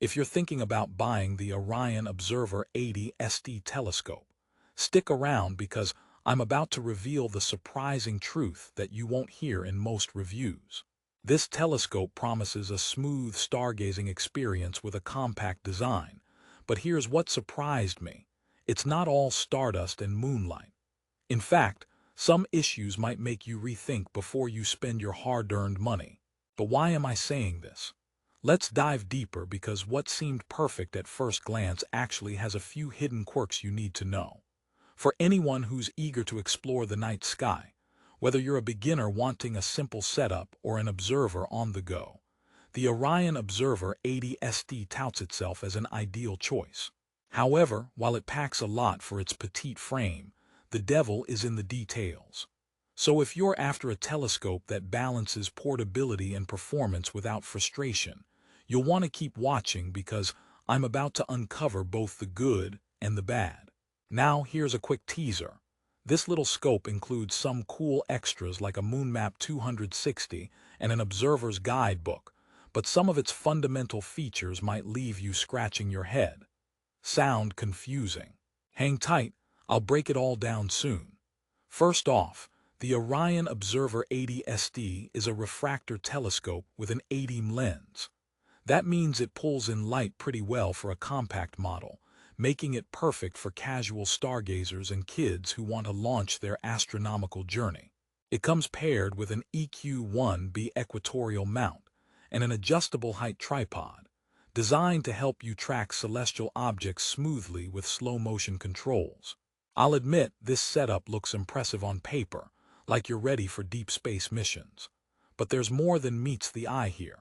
If you're thinking about buying the Orion Observer 80 SD telescope, stick around because I'm about to reveal the surprising truth that you won't hear in most reviews. This telescope promises a smooth stargazing experience with a compact design, but here's what surprised me. It's not all stardust and moonlight. In fact, some issues might make you rethink before you spend your hard-earned money. But why am I saying this? Let's dive deeper because what seemed perfect at first glance actually has a few hidden quirks you need to know. For anyone who's eager to explore the night sky, whether you're a beginner wanting a simple setup or an observer on the go, the Orion Observer 80 SD touts itself as an ideal choice. However, while it packs a lot for its petite frame, the devil is in the details. So if you're after a telescope that balances portability and performance without frustration, you'll want to keep watching because I'm about to uncover both the good and the bad. Now here's a quick teaser. This little scope includes some cool extras like a moon map 260 and an observer's guidebook, but some of its fundamental features might leave you scratching your head. Sound confusing? Hang tight, I'll break it all down soon. First off, the Orion Observer 80 SD is a refractor telescope with an 80mm lens. That means it pulls in light pretty well for a compact model, making it perfect for casual stargazers and kids who want to launch their astronomical journey. It comes paired with an EQ1B equatorial mount and an adjustable height tripod, designed to help you track celestial objects smoothly with slow-motion controls. I'll admit this setup looks impressive on paper, like you're ready for deep space missions. But there's more than meets the eye here.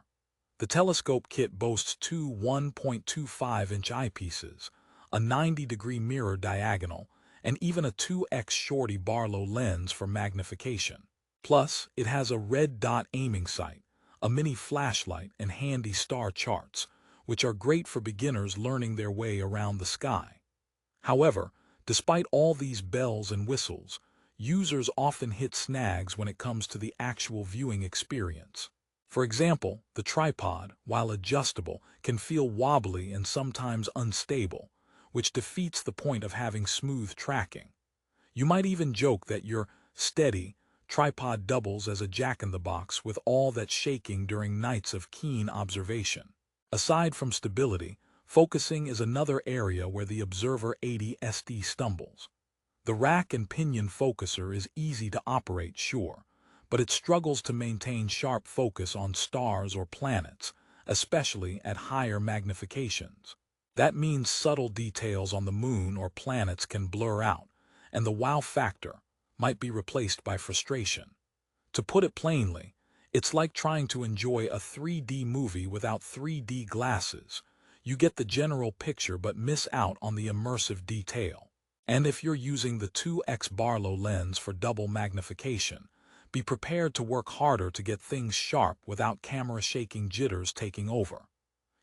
The telescope kit boasts two 1.25-inch eyepieces, a 90-degree mirror diagonal, and even a 2x Shorty Barlow lens for magnification. Plus, it has a red dot aiming sight, a mini flashlight, and handy star charts, which are great for beginners learning their way around the sky. However, despite all these bells and whistles, users often hit snags when it comes to the actual viewing experience. For example, the tripod, while adjustable, can feel wobbly and sometimes unstable, which defeats the point of having smooth tracking. You might even joke that your steady tripod doubles as a jack-in-the-box with all that shaking during nights of keen observation. Aside from stability, focusing is another area where the Observer 80 SD stumbles. The rack and pinion focuser is easy to operate, sure, but it struggles to maintain sharp focus on stars or planets, especially at higher magnifications. That means subtle details on the moon or planets can blur out, and the wow factor might be replaced by frustration. To put it plainly, it's like trying to enjoy a 3D movie without 3D glasses. You get the general picture but miss out on the immersive detail. And if you're using the 2x Barlow lens for double magnification, be prepared to work harder to get things sharp without camera shaking jitters taking over.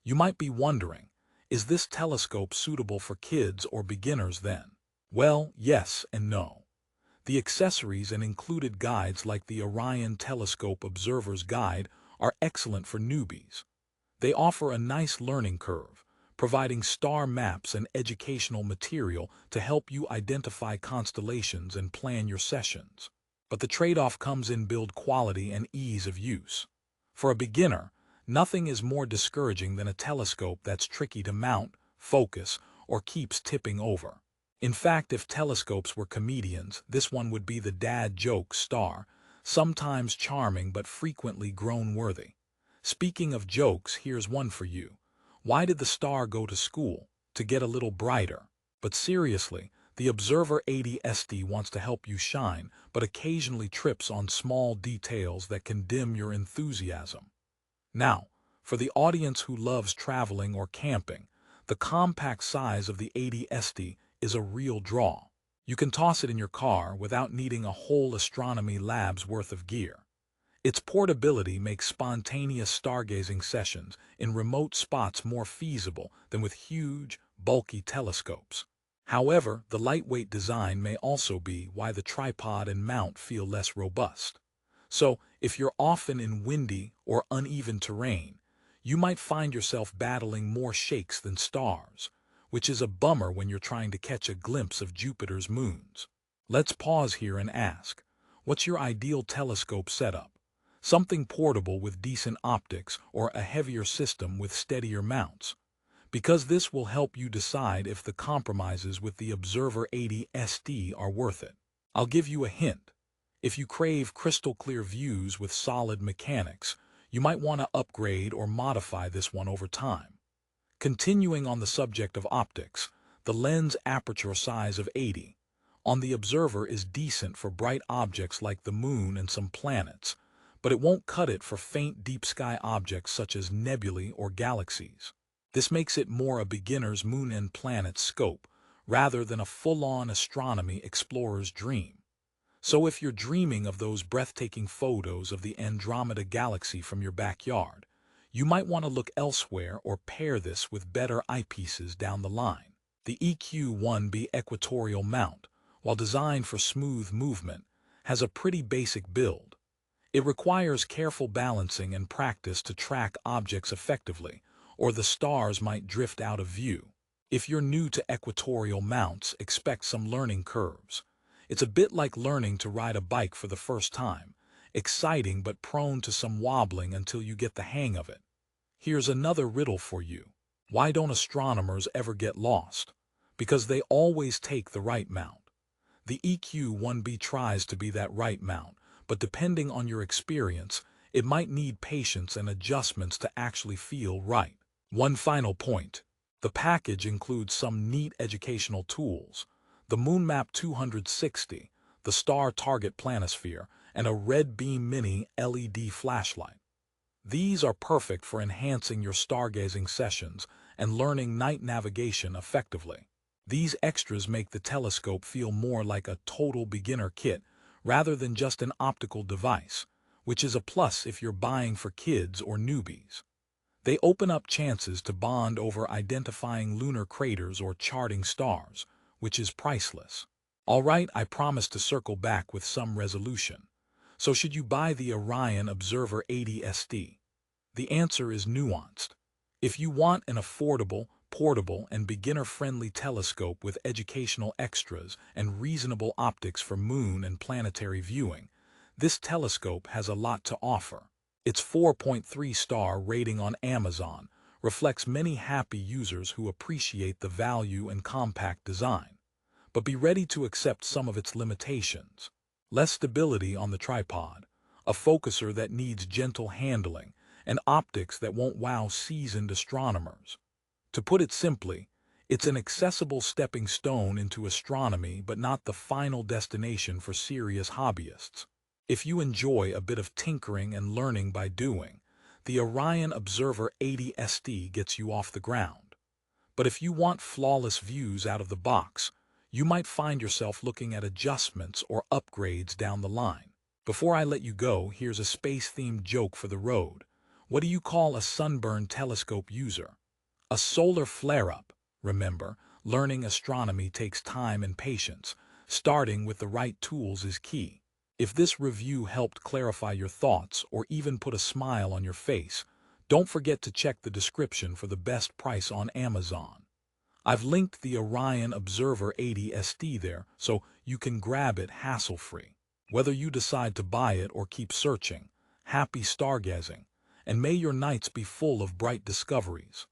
You might be wondering, is this telescope suitable for kids or beginners then? Well, yes and no. The accessories and included guides like the Orion Telescope Observer's Guide are excellent for newbies. They offer a nice learning curve, providing star maps and educational material to help you identify constellations and plan your sessions. But the trade-off comes in build quality and ease of use. For a beginner, nothing is more discouraging than a telescope that's tricky to mount, focus, or keeps tipping over. In fact, if telescopes were comedians, this one would be the dad joke star, sometimes charming but frequently groan-worthy. Speaking of jokes, here's one for you. Why did the star go to school? To get a little brighter. But seriously, the Observer 80 SD wants to help you shine, but occasionally trips on small details that can dim your enthusiasm. Now, for the audience who loves traveling or camping, the compact size of the 80 SD is a real draw. You can toss it in your car without needing a whole astronomy lab's worth of gear. Its portability makes spontaneous stargazing sessions in remote spots more feasible than with huge, bulky telescopes. However, the lightweight design may also be why the tripod and mount feel less robust. So, if you're often in windy or uneven terrain, you might find yourself battling more shakes than stars, which is a bummer when you're trying to catch a glimpse of Jupiter's moons. Let's pause here and ask, what's your ideal telescope setup? Something portable with decent optics or a heavier system with steadier mounts? Because this will help you decide if the compromises with the Observer 80 SD are worth it. I'll give you a hint. If you crave crystal clear views with solid mechanics, you might want to upgrade or modify this one over time. Continuing on the subject of optics, the lens aperture size of 80 on the Observer is decent for bright objects like the moon and some planets, but it won't cut it for faint deep sky objects such as nebulae or galaxies. This makes it more a beginner's moon and planet scope, rather than a full-on astronomy explorer's dream. So if you're dreaming of those breathtaking photos of the Andromeda galaxy from your backyard, you might want to look elsewhere or pair this with better eyepieces down the line. The EQ-1B equatorial mount, while designed for smooth movement, has a pretty basic build. It requires careful balancing and practice to track objects effectively, or the stars might drift out of view. If you're new to equatorial mounts, expect some learning curves. It's a bit like learning to ride a bike for the first time, exciting but prone to some wobbling until you get the hang of it. Here's another riddle for you. Why don't astronomers ever get lost? Because they always take the right mount. The EQ-1B tries to be that right mount, but depending on your experience, it might need patience and adjustments to actually feel right. One final point. The package includes some neat educational tools: the MoonMap 260, the Star Target Planisphere, and a Red Beam Mini LED flashlight. These are perfect for enhancing your stargazing sessions and learning night navigation effectively. These extras make the telescope feel more like a total beginner kit rather than just an optical device, which is a plus if you're buying for kids or newbies. They open up chances to bond over identifying lunar craters or charting stars, which is priceless. All right, I promise to circle back with some resolution. So should you buy the Orion Observer 80 SD? The answer is nuanced. If you want an affordable, portable, and beginner-friendly telescope with educational extras and reasonable optics for moon and planetary viewing, this telescope has a lot to offer. Its 4.3-star rating on Amazon reflects many happy users who appreciate the value and compact design, but be ready to accept some of its limitations. Less stability on the tripod, a focuser that needs gentle handling, and optics that won't wow seasoned astronomers. To put it simply, it's an accessible stepping stone into astronomy but not the final destination for serious hobbyists. If you enjoy a bit of tinkering and learning by doing, the Orion Observer 80 SD gets you off the ground. But if you want flawless views out of the box, you might find yourself looking at adjustments or upgrades down the line. Before I let you go, here's a space-themed joke for the road. What do you call a sunburned telescope user? A solar flare-up. Remember, learning astronomy takes time and patience. Starting with the right tools is key. If this review helped clarify your thoughts or even put a smile on your face, don't forget to check the description for the best price on Amazon. I've linked the Orion Observer 80 SD there so you can grab it hassle-free. Whether you decide to buy it or keep searching, happy stargazing, and may your nights be full of bright discoveries.